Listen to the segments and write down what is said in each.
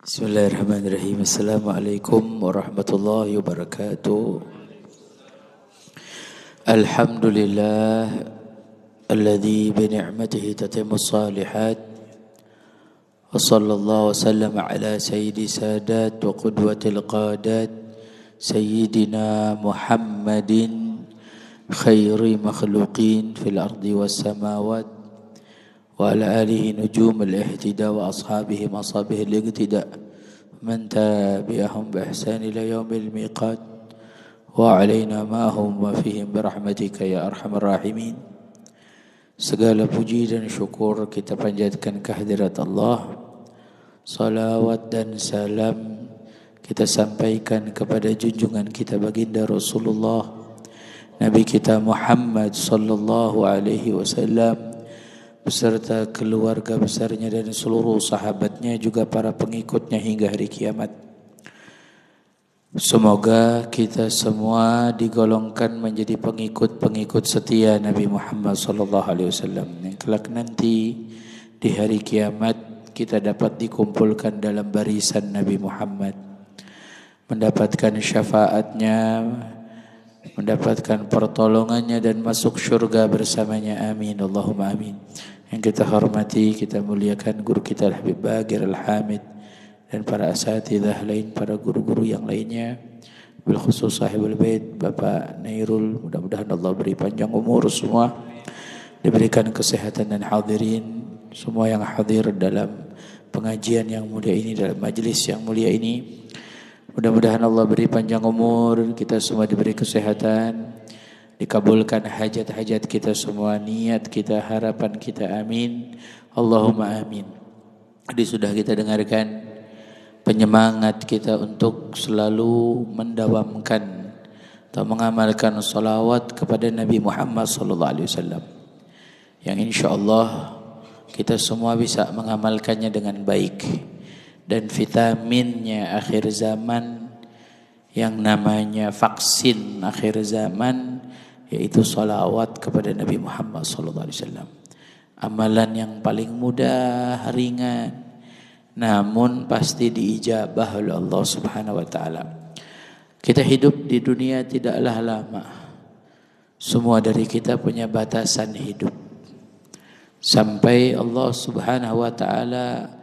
Bismillahirrahmanirrahim. Assalamualaikum warahmatullahi wabarakatuh. Alhamdulillah alladzi bi ni'matihi tatimmu shalihat. Wa sallallahu wasallam ala sayyidi sadat wa qudwatil qadat sayyidina Muhammadin khairi makhluqin fil ardi was samawat وعلى آله نجوم الاهتداء وأصحابه مصابه الاقتداء من تابعهم بإحسان إلى يوم الميقات وعلينا معهم وفيهم برحمتك يا أرحم الراحمين. Segala puji dan syukur kita panjatkan kehadirat Allah. Salawat dan salam kita sampaikan kepada junjungan kita baginda Rasulullah Nabi kita Muhammad sallallahu alaihi wasallam beserta keluarga besarnya dan seluruh sahabatnya juga para pengikutnya hingga hari kiamat. Semoga kita semua digolongkan menjadi pengikut-pengikut setia Nabi Muhammad sallallahu alaihi wasallam yang kelak nanti di hari kiamat kita dapat dikumpulkan dalam barisan Nabi Muhammad, mendapatkan syafaatnya, mendapatkan pertolongannya dan masuk syurga bersamanya. Amin Allahumma amin. Yang kita hormati, kita muliakan guru kita Al-Habib Bagir Al-Hamid dan para asatidzah lain, para guru-guru yang lainnya, bil khusus sahibul bait Bapak Nairul, mudah-mudahan Allah beri panjang umur semua, diberikan kesehatan dan hadirin semua yang hadir dalam pengajian yang mulia ini, dalam majlis yang mulia ini. Mudah-mudahan Allah beri panjang umur, kita semua diberi kesehatan, dikabulkan hajat-hajat kita semua, niat kita, harapan kita, amin Allahumma amin. Tadi sudah kita dengarkan penyemangat kita untuk selalu mendawamkan atau mengamalkan salawat kepada Nabi Muhammad sallallahu alaihi wasallam, yang insyaallah kita semua bisa mengamalkannya dengan baik. Dan vitaminnya akhir zaman yang namanya vaksin akhir zaman yaitu salawat kepada Nabi Muhammad sallallahu alaihi wasallam. Amalan yang paling mudah, ringan, namun pasti diijabah oleh Allah Subhanahu wa taala. Kita hidup di dunia tidaklah lama. Semua dari kita punya batasan hidup. Sampai Allah Subhanahu wa taala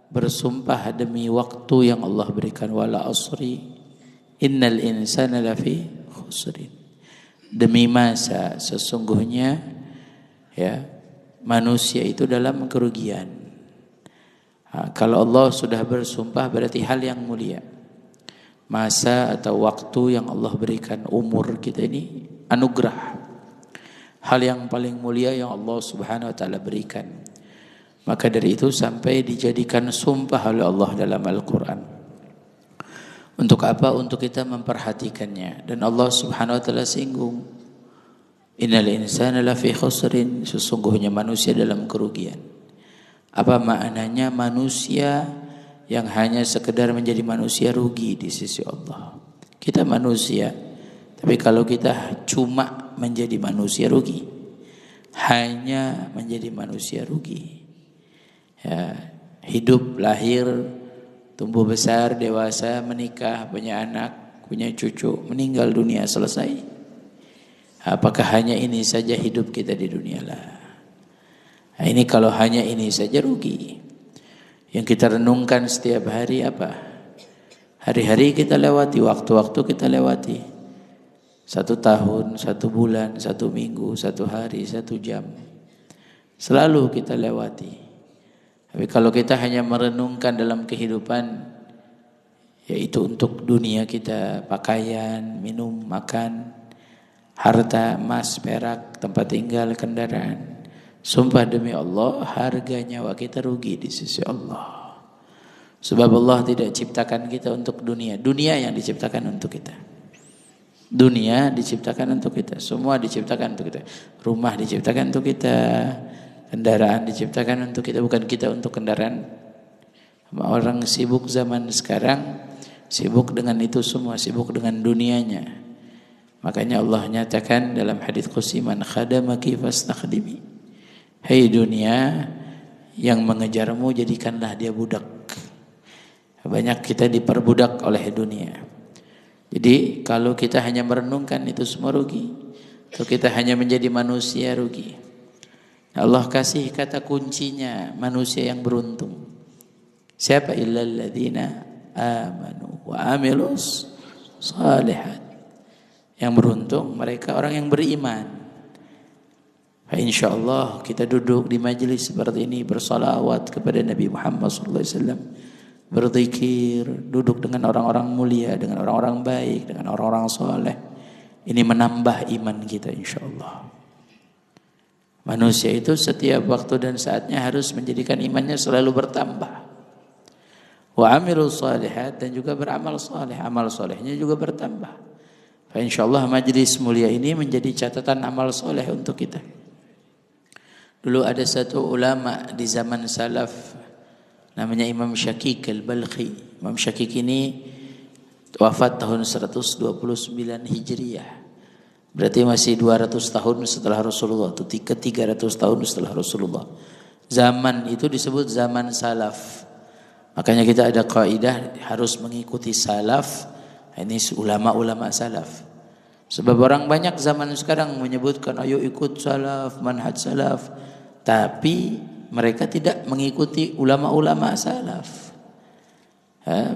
bersumpah demi waktu yang Allah berikan, wala asri innal insana lafi khusrin, demi masa sesungguhnya ya manusia itu dalam kerugian. Kalau Allah sudah bersumpah berarti hal yang mulia. Masa atau waktu yang Allah berikan, umur kita ini anugerah, hal yang paling mulia yang Allah Subhanahu wa taala berikan. Maka dari itu sampai dijadikan sumpah oleh Allah dalam Al-Quran. Untuk apa? Untuk kita memperhatikannya. Dan Allah Subhanahu wa taala singgung, innal insana lafi khusrin, sesungguhnya manusia dalam kerugian. Apa maknanya? Manusia yang hanya sekedar menjadi manusia rugi di sisi Allah. Kita manusia, tapi kalau kita cuma menjadi manusia rugi, hanya menjadi manusia rugi. Ya, hidup, lahir, tumbuh besar, dewasa, menikah, punya anak, punya cucu, meninggal dunia, selesai. Apakah hanya ini saja hidup kita di dunia lah? Nah, ini kalau hanya ini saja rugi. Yang kita renungkan setiap hari apa? Hari-hari kita lewati, waktu-waktu kita lewati. 1 tahun, 1 bulan, 1 minggu, 1 hari, 1 jam. Selalu kita lewati. Tapi kalau kita hanya merenungkan dalam kehidupan, yaitu untuk dunia kita, pakaian, minum, makan, harta, emas, perak, tempat tinggal, kendaraan, sumpah demi Allah, harga nyawa kita rugi di sisi Allah. Sebab Allah tidak ciptakan kita untuk dunia. Dunia yang diciptakan untuk kita. Dunia diciptakan untuk kita. Semua diciptakan untuk kita. Rumah diciptakan untuk kita. Kendaraan diciptakan untuk kita, bukan kita untuk kendaraan. Orang sibuk zaman sekarang, sibuk dengan itu semua, sibuk dengan dunianya. Makanya Allah nyatakan dalam hadits qudsi, man khadamaki fastakhdimi. Hai dunia, yang mengejarmu jadikanlah dia budak. Banyak kita diperbudak oleh dunia. Jadi kalau kita hanya merenungkan itu semua rugi. Atau kita hanya menjadi manusia rugi. Allah kasih kata kuncinya manusia yang beruntung. Siapa? Illal ladzina amanu wa amilus salihat. Yang beruntung mereka orang yang beriman. Insyaallah kita duduk di majelis seperti ini bersalawat kepada Nabi Muhammad sallallahu alaihi wasallam, berzikir, duduk dengan orang-orang mulia, dengan orang-orang baik, dengan orang-orang soleh. Ini menambah iman kita insyaallah. Manusia itu setiap waktu dan saatnya harus menjadikan imannya selalu bertambah. Wa amilus salihat, dan juga beramal saleh, amal salehnya juga bertambah. Insyaallah majelis mulia ini menjadi catatan amal soleh untuk kita. Dulu ada satu ulama di zaman salaf namanya Imam Syakik al-Balkhi. Imam Syakik ini wafat tahun 129 Hijriah. Berarti masih 200 tahun setelah Rasulullah, atau 300 tahun setelah Rasulullah. Zaman itu disebut zaman salaf. Makanya kita ada kaidah harus mengikuti salaf. Ini ulama-ulama salaf. Sebab orang banyak zaman sekarang menyebutkan ayo ikut salaf, manhaj salaf. Tapi mereka tidak mengikuti ulama-ulama salaf.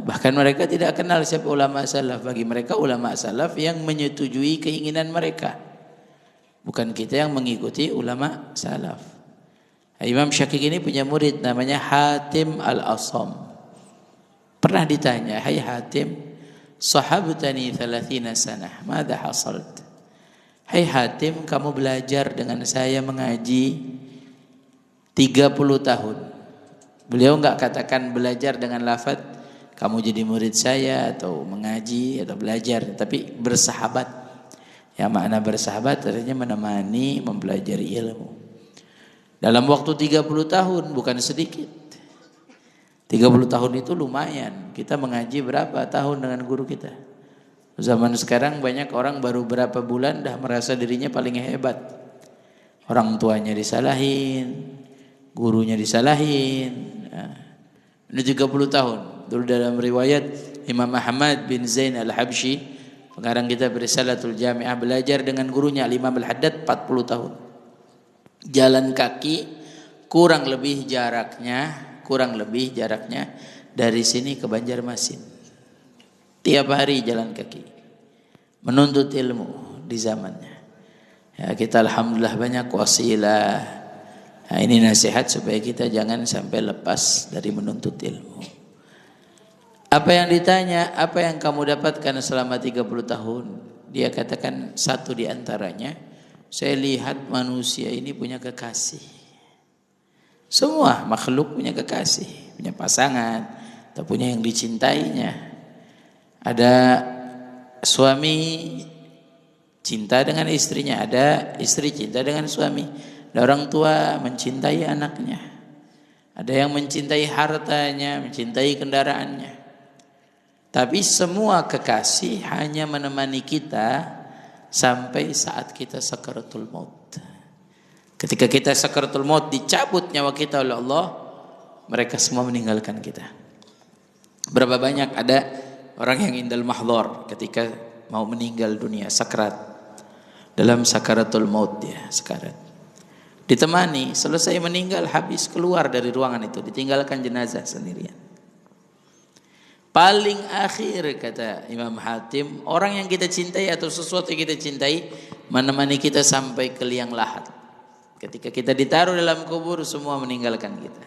Bahkan mereka tidak kenal siapa ulama salaf. Bagi mereka ulama salaf yang menyetujui keinginan mereka. Bukan kita yang mengikuti ulama salaf. Imam Syakik ini punya murid namanya Hatim al-Asam. Pernah ditanya, hai Hatim, sahabtani 30 sanah, madza hasalt? Hai Hatim, kamu belajar dengan saya mengaji 30 tahun. Beliau enggak katakan belajar dengan lafaz kamu jadi murid saya atau mengaji atau belajar, tapi bersahabat. Ya, makna bersahabat artinya menemani, mempelajari ilmu. Dalam waktu 30 tahun, bukan sedikit. 30 tahun itu lumayan. Kita mengaji berapa tahun dengan guru kita? Zaman sekarang banyak orang baru berapa bulan dah merasa dirinya paling hebat. Orang tuanya disalahin, gurunya disalahin. Ini 30 tahun. Dulu dalam riwayat Imam Ahmad bin Zain al-Habsyi, pengarang kitab Risalatul Jami'ah, belajar dengan gurunya Imam al-Haddad 40 tahun. Jalan kaki kurang lebih jaraknya dari sini ke Banjarmasin. Tiap hari jalan kaki. Menuntut ilmu di zamannya. Ya, kita alhamdulillah banyak wasilah. Nah, ini nasihat supaya kita jangan sampai lepas dari menuntut ilmu. Apa yang ditanya, apa yang kamu dapatkan selama 30 tahun? Dia katakan satu di antaranya, saya lihat manusia ini punya kekasih. Semua makhluk punya kekasih, punya pasangan, atau punya yang dicintainya. Ada suami cinta dengan istrinya, ada istri cinta dengan suami. Ada orang tua mencintai anaknya. Ada yang mencintai hartanya, mencintai kendaraannya. Tapi semua kekasih hanya menemani kita sampai saat kita sakaratul maut. Ketika kita sakaratul maut, dicabut nyawa kita oleh Allah, mereka semua meninggalkan kita. Berapa banyak ada orang yang indal mahdhar ketika mau meninggal dunia, sakarat. Dalam sakaratul maut dia sakarat. Ditemani, selesai meninggal, habis keluar dari ruangan itu, ditinggalkan jenazah sendirian. Paling akhir kata Imam Hatim, orang yang kita cintai atau sesuatu yang kita cintai menemani kita sampai ke liang lahat. Ketika kita ditaruh dalam kubur, semua meninggalkan kita.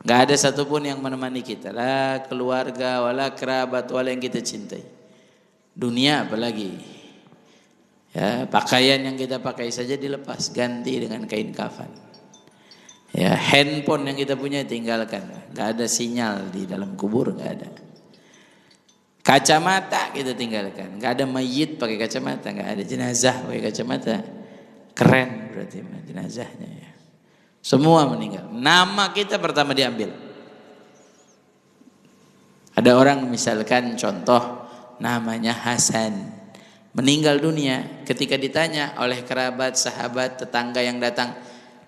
Gak ada satupun yang menemani kita, lah keluarga, wala kerabat, wala yang kita cintai. Dunia apalagi. Ya, pakaian yang kita pakai saja dilepas, ganti dengan kain kafan. Ya, handphone yang kita punya tinggalkan. Gak ada sinyal di dalam kubur, gak ada. Kacamata kita tinggalkan. Gak ada mayit pakai kacamata, gak ada jenazah pakai kacamata. Keren berarti jenazahnya ya. Semua meninggal. Nama kita pertama diambil. Ada orang misalkan contoh namanya Hasan, meninggal dunia, ketika ditanya oleh kerabat, sahabat, tetangga yang datang,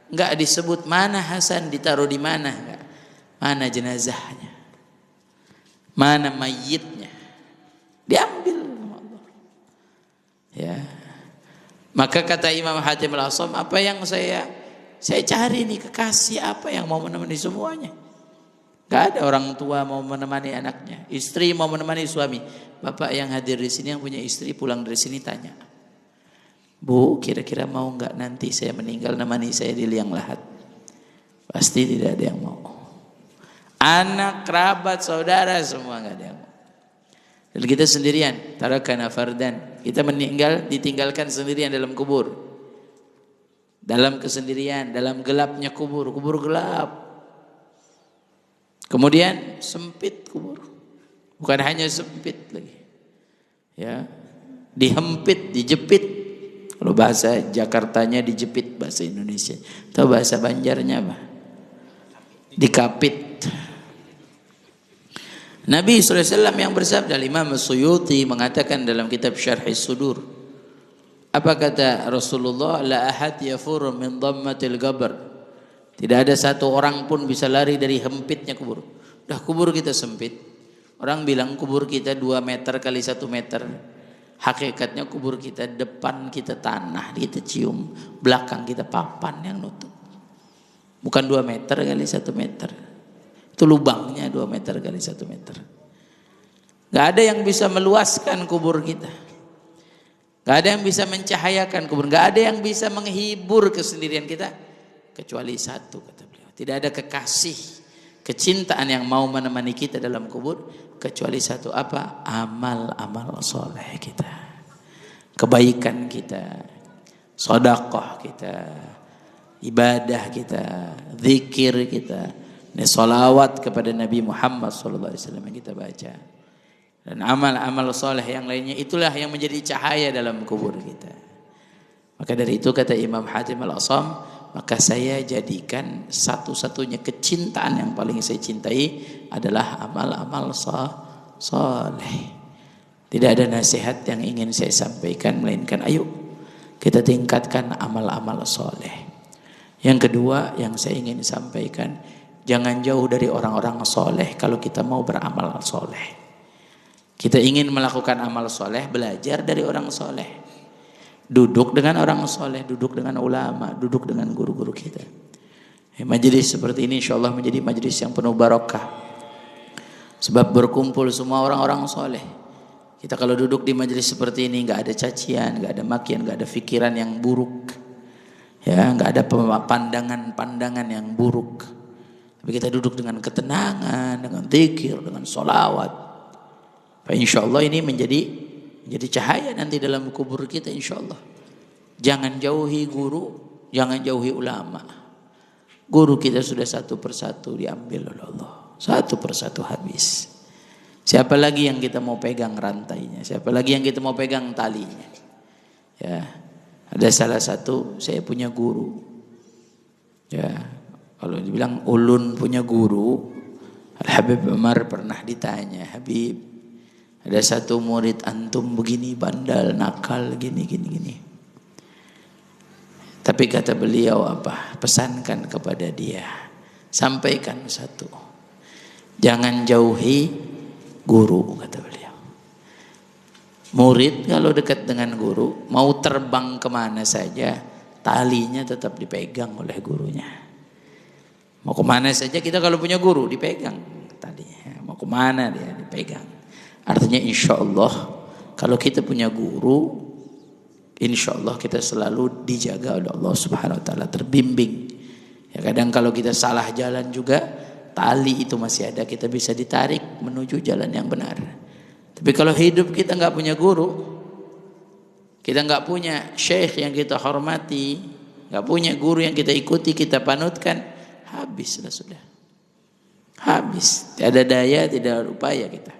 enggak disebut mana Hasan, ditaruh di mana, enggak. Mana jenazahnya. Mana mayitnya? Diambil sama Allah. Ya. Maka kata Imam Hatim Al-Asam, apa yang saya cari nih kekasih apa yang mau menemani semuanya. Gak ada orang tua mau menemani anaknya, istri mau menemani suami. Bapak yang hadir di sini yang punya istri pulang dari sini tanya, Bu, kira-kira mau nggak nanti saya meninggal nemani saya di liang lahat? Pasti tidak ada yang mau. Anak, kerabat, saudara semua nggak ada yang mau. Dan kita sendirian, tarakana fardan. Kita meninggal ditinggalkan sendirian dalam kubur. Dalam kesendirian, dalam gelapnya kubur gelap. Kemudian sempit kubur. Bukan hanya sempit lagi. Ya. Dihempit, dijepit. Kalau bahasa Jakartanya dijepit, bahasa Indonesia. Tahu bahasa Banjarnya apa? Dikapit. Nabi SAW yang bersabda, Imam Suyuti mengatakan dalam kitab Syarh Sudur. Apa kata Rasulullah? La ahad yafur min dhammatil qabr. Tidak ada satu orang pun bisa lari dari hempitnya kubur. Dah kubur kita sempit. Orang bilang kubur kita 2 meter kali 1 meter. Hakikatnya kubur kita depan kita tanah, kita cium, belakang kita papan yang nutup. Bukan 2 meter kali 1 meter. Itu lubangnya 2 meter kali 1 meter. Gak ada yang bisa meluaskan kubur kita. Gak ada yang bisa mencahayakan kubur. Gak ada yang bisa menghibur kesendirian kita. Kecuali satu, kata beliau. Tidak ada kekasih, kecintaan yang mau menemani kita dalam kubur. Kecuali satu, apa? Amal-amal soleh kita. Kebaikan kita. Sedekah kita. Ibadah kita. Zikir kita. Ini salawat kepada Nabi Muhammad SAW yang kita baca. Dan amal-amal soleh yang lainnya itulah yang menjadi cahaya dalam kubur kita. Maka dari itu kata Imam Hatim Al-Asam, maka saya jadikan satu-satunya kecintaan yang paling saya cintai adalah amal-amal soleh. Tidak ada nasihat yang ingin saya sampaikan melainkan ayo kita tingkatkan amal-amal soleh. Yang kedua yang saya ingin sampaikan, jangan jauh dari orang-orang soleh kalau kita mau beramal soleh. Kita ingin melakukan amal soleh, belajar dari orang soleh. Duduk dengan orang soleh, duduk dengan ulama, duduk dengan guru-guru kita. Majelis seperti ini insya Allah menjadi majelis yang penuh barokah. Sebab berkumpul semua orang-orang soleh. Kita kalau duduk di majelis seperti ini nggak ada cacian, nggak ada makian, nggak ada pikiran yang buruk, ya, nggak ada pandangan-pandangan yang buruk. Tapi kita duduk dengan ketenangan, dengan zikir, dengan sholawat. Insya Allah ini menjadi cahaya nanti dalam kubur kita insya Allah. Jangan jauhi guru, jangan jauhi ulama. Guru kita sudah satu persatu diambil oleh Allah. Satu persatu habis. Siapa lagi yang kita mau pegang rantainya? Siapa lagi yang kita mau pegang talinya? Ya, ada salah satu saya punya guru. Ya, kalau dibilang ulun punya guru, Al-Habib Umar pernah ditanya, Habib, ada satu murid antum begini bandal, nakal, gini. Tapi kata beliau apa? Pesankan kepada dia, sampaikan satu, jangan jauhi guru, kata beliau. Murid kalau dekat dengan guru, mau terbang kemana saja, talinya tetap dipegang oleh gurunya. Mau kemana saja kita kalau punya guru dipegang talinya. Mau kemana dia dipegang. Artinya insya Allah kalau kita punya guru, insya Allah kita selalu dijaga oleh Allah Subhanahu Wa Taala, terbimbing. Ya, kadang kalau kita salah jalan juga, tali itu masih ada, kita bisa ditarik menuju jalan yang benar. Tapi kalau hidup kita nggak punya guru, kita nggak punya syekh yang kita hormati, nggak punya guru yang kita ikuti, kita panutkan, habislah sudah. Habis, tidak ada daya, tidak ada upaya kita.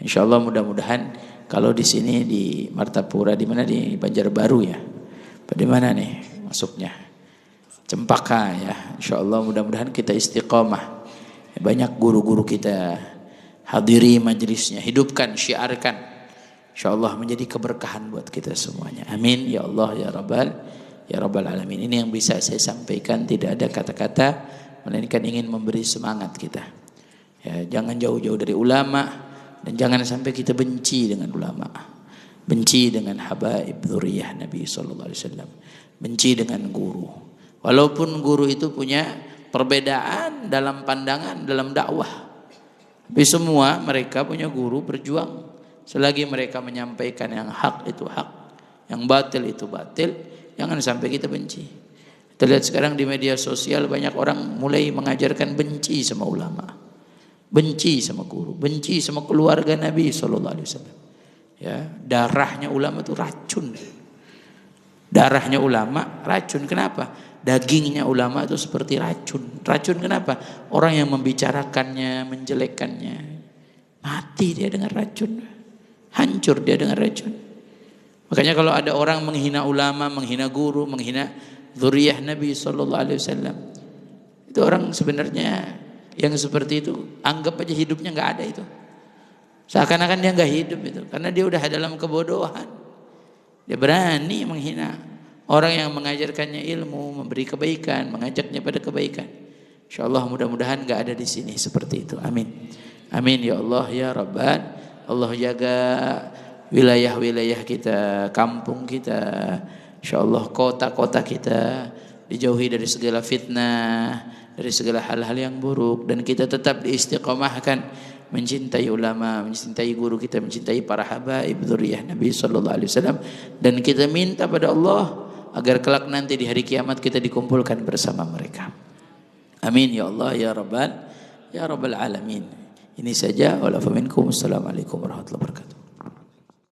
Insya Allah mudah-mudahan kalau di sini di Martapura, di mana di Banjarbaru ya, di mana nih masuknya? Cempaka ya. Insya Allah mudah-mudahan kita istiqomah. Banyak guru-guru kita hadiri majelisnya, hidupkan, syiarkan. Insya Allah menjadi keberkahan buat kita semuanya. Amin ya Allah ya Rabbal Alamin. Ini yang bisa saya sampaikan, tidak ada kata-kata melainkan ingin memberi semangat kita. Ya, jangan jauh-jauh dari ulama dan jangan sampai kita benci dengan ulama. Benci dengan habaib dzurriyyah Nabi sallallahu alaihi wasallam. Benci dengan guru. Walaupun guru itu punya perbedaan dalam pandangan, dalam dakwah. Tapi semua mereka punya guru berjuang. Selagi mereka menyampaikan yang hak itu hak, yang batil itu batil, jangan sampai kita benci. Kita lihat sekarang di media sosial banyak orang mulai mengajarkan benci sama ulama, benci sama guru, benci sama keluarga Nabi sallallahu alaihi wasallam. Ya, darahnya ulama itu racun. Darahnya ulama racun. Kenapa? Dagingnya ulama itu seperti racun. Racun kenapa? Orang yang membicarakannya, menjelekkannya, mati dia dengan racun. Hancur dia dengan racun. Makanya kalau ada orang menghina ulama, menghina guru, menghina dzurriyyah Nabi sallallahu alaihi wasallam, itu orang sebenarnya yang seperti itu anggap aja hidupnya nggak ada itu. Seakan-akan dia nggak hidup itu, karena dia udah dalam kebodohan. Dia berani menghina orang yang mengajarkannya ilmu, memberi kebaikan, mengajaknya pada kebaikan. Insyaallah mudah-mudahan nggak ada di sini seperti itu. Amin. Amin ya Allah ya Rabbal. Allah jaga wilayah-wilayah kita, kampung kita, insyaallah kota-kota kita dijauhi dari segala fitnah, dari segala hal-hal yang buruk, dan kita tetap diistiqomahkan mencintai ulama, mencintai guru kita, mencintai para habaib dzurriyyah Nabi sallallahu alaihi wasallam, dan kita minta pada Allah agar kelak nanti di hari kiamat kita dikumpulkan bersama mereka. Amin ya Allah ya rabbal alamin. Ini saja. Wa'alaikum warahmatullahi wabarakatuh.